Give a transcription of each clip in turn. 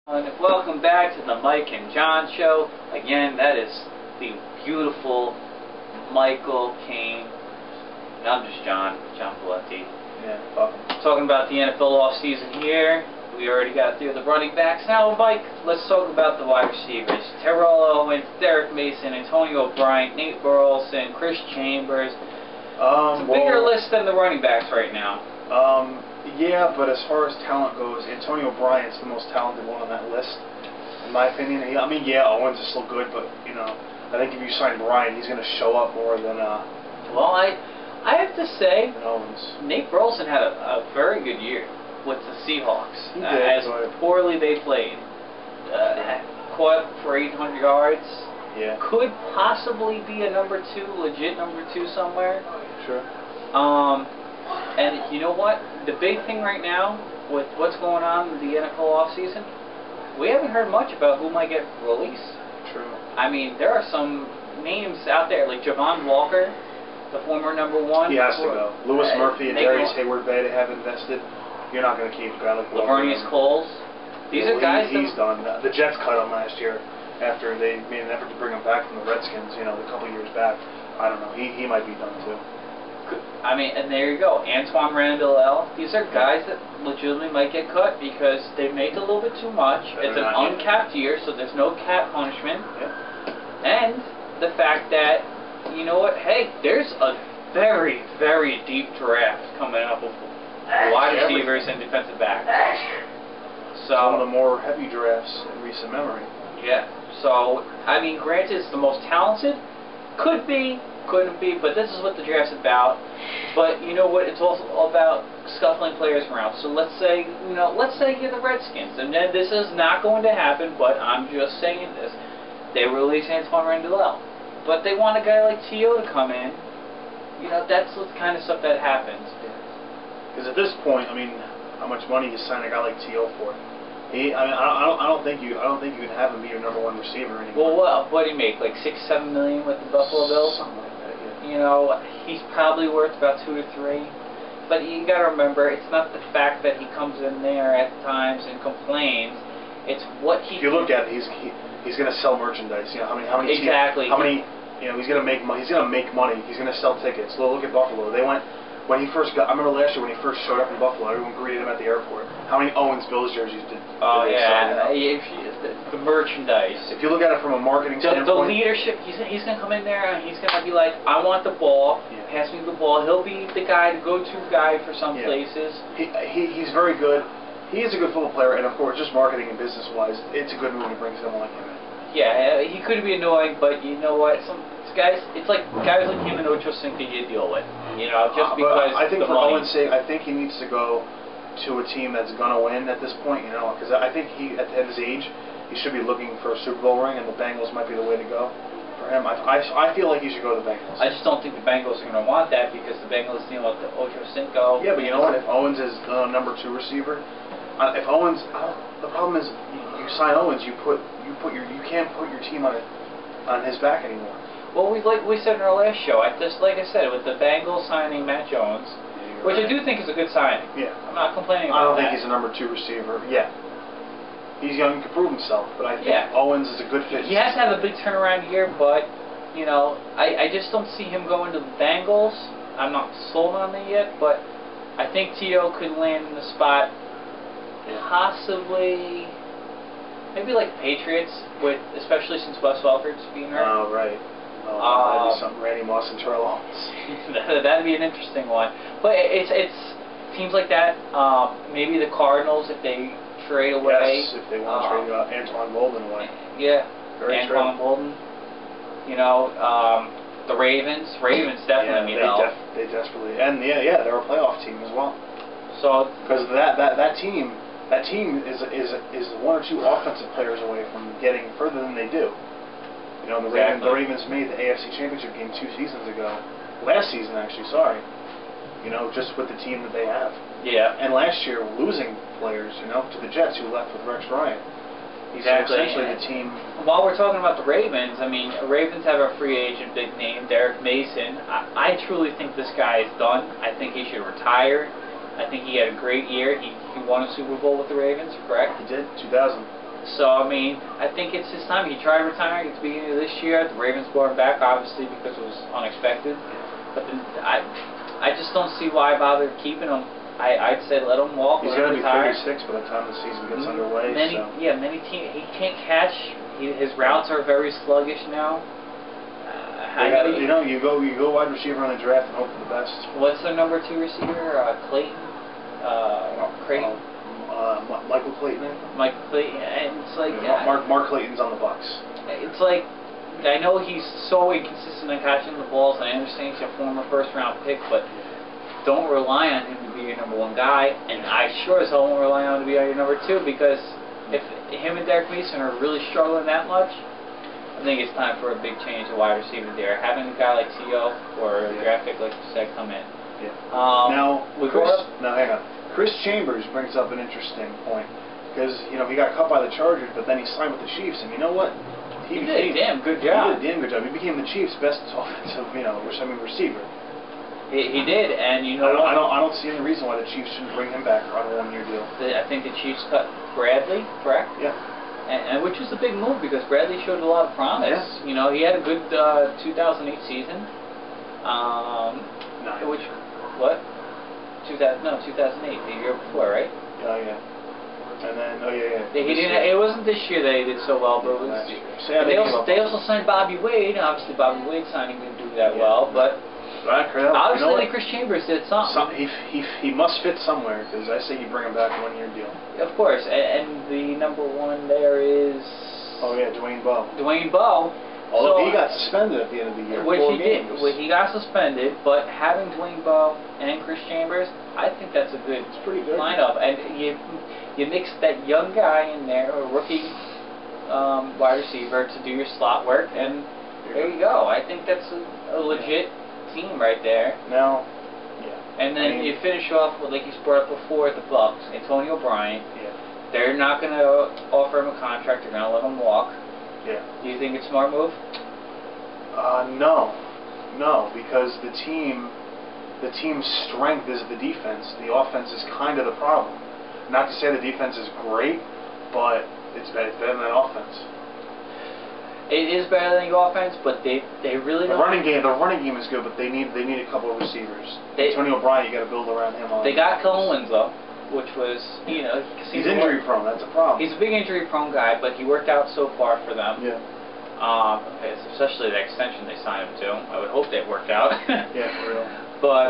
Welcome back to the Mike and John Show. Again, that is the beautiful Michael Kane. I'm just John Valenti. Yeah, welcome. Talking about the NFL offseason here. We already got through the running backs. Now, Mike, let's talk about the wide receivers. Terrell Owens, Derek Mason, Antonio Bryant, Nate Burleson, Chris Chambers. It's a bigger list than the running backs right now. Yeah, but as far as talent goes, Antonio Bryant's the most talented one on that list, in my opinion. Owens is still good, but I think if you sign Bryant, he's going to show up more than. Well, I have to say, Owens. Nate Burleson had a very good year with the Seahawks. He did, as poorly they played, caught for 800 yards. Yeah. Could possibly be a legit number two somewhere. Sure. And you know what? The big thing right now, with what's going on in the NFL offseason, we haven't heard much about who might get released. True. I mean, there are some names out there, like Javon Walker, the former number one. He has to go. Lewis Murphy and Darius Hayward-Bay have invested. You're not going to keep a guy like Walker. Lavernius Coles. These are guys he's done. The Jets cut him last year after they made an effort to bring him back from the Redskins, a couple years back. I don't know. He might be done, too. I mean, and there you go. Antoine Randall. These are guys that legitimately might get cut because they make a little bit too much. It's an uncapped year, so there's no cap punishment. Yeah. And the fact that, you know what, hey, there's a very, very deep draft coming up with wide receivers and defensive backs. So one of the more heavy drafts in recent memory. Yeah. So, I mean, granted, it's the most talented. Could be. Couldn't be, but this is what the draft's about. But you know what? It's also about scuffling players around. So let's say you're the Redskins, and then this is not going to happen. But I'm just saying this: they release Antoine Randall, but they want a guy like T.O. to come in. That's the kind of stuff that happens. Because at this point, I mean, how much money you sign a guy like T.O. for? I don't think you can have him be your number one receiver anymore. Well, what do you make? Like $6-7 million with the Buffalo Bills? Something like that. He's probably worth about 2 to 3. But you got to remember, it's not the fact that he comes in there at times and complains. It's what he. If you look at it, he's going to sell merchandise. How many exactly. How many? He's going to make money. He's going to make money. He's going to sell tickets. Look at Buffalo. They went. When he first I remember last year when he first showed up in Buffalo, everyone greeted him at the airport. How many Owens Bills jerseys did they sell? The merchandise. If you look at it from a marketing standpoint, the leadership, he's going to come in there and he's going to be like, I want the ball, pass me the ball. He'll be the guy, the go-to guy for some places. He's very good. He is a good football player, and of course, just marketing and business-wise, it's a good move to bring someone like him in. Yeah, he could be annoying, but you know what? It's like guys like him and Ocho Cinco you deal with. Just because I think the for money. Owens' sake, I think he needs to go to a team that's going to win at this point, because I think at his age, he should be looking for a Super Bowl ring, and the Bengals might be the way to go for him. I feel like he should go to the Bengals. I just don't think the Bengals are going to want that because the Bengals deal with the Ocho Cinco. Yeah, but you know what? If Owens is the number 2 receiver, if Owens, the problem is you sign Owens, you can't put your team on his back anymore. Well, we said in our last show, like I said, with the Bengals signing Matt Jones, which I do think is a good signing. Yeah. I'm not complaining I about that. don't think he's a number 2 receiver. Yeah. He's young, he can prove himself, but I think Owens is a good fit. He has to have a big turnaround year, but, I just don't see him going to the Bengals. I'm not sold on it yet, but I think T.O. could land in the spot, possibly, maybe like Patriots, especially since Wes Welker's being hurt. Oh, right. That'd be something. Randy Moss and Terrell Owens. That'd be an interesting one. But it's teams like that. Maybe the Cardinals if they trade away. Yes, if they want to trade Antoine Bolden away. Yeah, very Antoine Bolden. The Ravens. Ravens definitely need help. They desperately they're a playoff team as well. So because that team is 1 or 2 offensive players away from getting further than they do. The Ravens made the AFC Championship game 2 seasons ago. Last season, actually, sorry. Just with the team that they have. Yeah. And last year, losing players, to the Jets who left with Rex Ryan. Exactly. So essentially, the team. While we're talking about the Ravens, I mean, Ravens have a free agent, big name, Derek Mason. I truly think this guy is done. I think he should retire. I think he had a great year. He won a Super Bowl with the Ravens, correct? He did, 2000. So, I mean, I think it's his time. He tried retiring at the beginning of this year. The Ravens brought him back, obviously, because it was unexpected. But then I just don't see why bother keeping him. I'd say let him walk. He's going to be 36 by the time the season gets underway. Many teams. He can't catch. His routes are very sluggish now. You go wide receiver on the draft and hope for the best. What's their number 2 receiver? Clayton. Creighton. Michael Clayton. Michael Clayton, and it's like Mark Clayton's on the Bucks. It's like I know he's so inconsistent in catching the balls, and I understand he's a former first-round pick, but don't rely on him to be your number 1 guy, and I sure as hell won't rely on him to be your number 2, because if him and Derek Mason are really struggling that much, I think it's time for a big change of wide receiver there. Having a guy like T.O. or a draft pick like you said come in. Yeah. Now hang on. Chris Chambers brings up an interesting point, because he got cut by the Chargers, but then he signed with the Chiefs, and you know what? He did a damn good job. He did a damn good job. He became the Chiefs' best offensive, receiver. He did, and you know what? I don't see any reason why the Chiefs shouldn't bring him back on a 1-year deal. I think the Chiefs cut Bradley, correct? Yeah. And which was a big move because Bradley showed a lot of promise. Yeah. He had a good 2008 season. Which what? 2008, the year before, right? Oh yeah. And then He didn't. It wasn't this year that he did so well, but it was. They also signed Bobby Wade. Obviously, Bobby Wade signing didn't do that well, but. Obviously, Chris Chambers did something. He must fit somewhere, because I say you bring him back 1-year deal. Of course, and the number 1 there is. Oh yeah, Dwayne Bowe. Dwayne Bowe. Although he got suspended at the end of the year. Which he did. He got suspended, but having Dwayne Bowe and Chris Chambers, I think that's a good lineup. And you mix that young guy in there, a rookie wide receiver, to do your slot work, and there you go. I think that's a legit team right there. Now, and then you finish off with, like you brought up before, the Bucks, Antonio Bryant. Yeah. They're not going to offer him a contract. They're going to let him walk. Yeah. Do you think it's a smart move? No, because the team's strength is the defense. The offense is kind of the problem. Not to say the defense is great, but it's better than the offense. It is better than the offense, but they really don't. The running game is good, but they need a couple of receivers. Antonio Bryant, you got to build around him. They got Kellen Winslow, which was he's injury prone. That's a problem. He's a big injury prone guy, but he worked out so far for them. Yeah. Especially the extension they signed him to. I would hope that worked out. Yeah, for real. But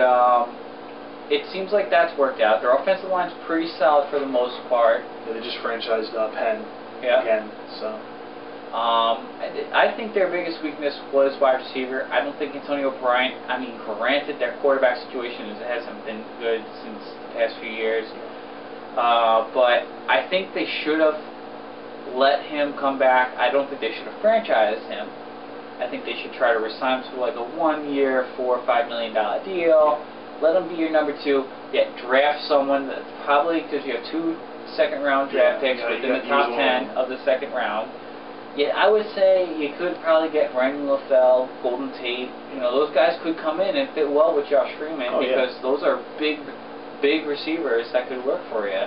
it seems like that's worked out. Their offensive line's pretty solid for the most part. Yeah, they just franchised Penn again, so. I think their biggest weakness was wide receiver. I don't think Antonio Bryant, granted their quarterback situation hasn't been good since the past few years, but I think they should have let him come back. I don't think they should have franchised him. I think they should try to resign him to like a 1-year, $4 or $5 million deal. Let him be your number 2. Draft someone that's probably, because you have 2 second-round draft picks within the top 10 of the second round. Yeah, I would say you could probably get Brandon LaFell, Golden Tate. Those guys could come in and fit well with Josh Freeman because those are big receivers that could work for you.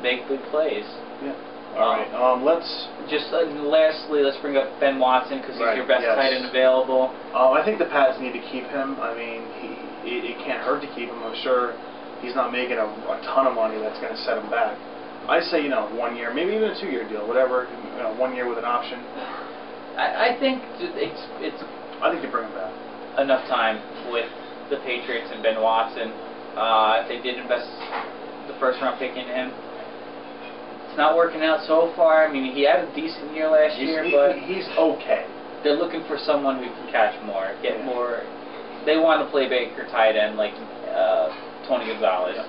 Make big plays. Yeah. All right. Let's just lastly, let's bring up Ben Watson because he's your best tight end available. I think the Pats need to keep him. It can't hurt to keep him. I'm sure he's not making a ton of money that's going to set him back. I say 1 year, maybe even a 2-year deal, whatever. 1 year with an option. I think I think you bring him back. Enough time with the Patriots and Ben Watson. If they did invest the first-round pick into him, it's not working out so far. He had a decent year last year, but he's okay. They're looking for someone who can catch more, get more. They want to play Baker tight end like Tony Gonzalez. Yeah.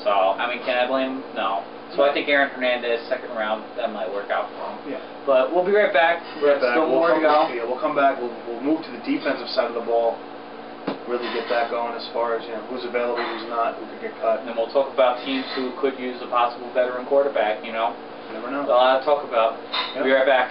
So can I blame him? No. So I think Aaron Hernandez, second round, that might work out for him. Yeah. But we'll be right back. Still more to go. Yeah, we'll come back. We'll move to the defensive side of the ball. Really get that going as far as who's available, who's not, who could get cut. And then we'll talk about teams who could use a possible veteran quarterback. You never know. A lot to talk about. We'll be right back.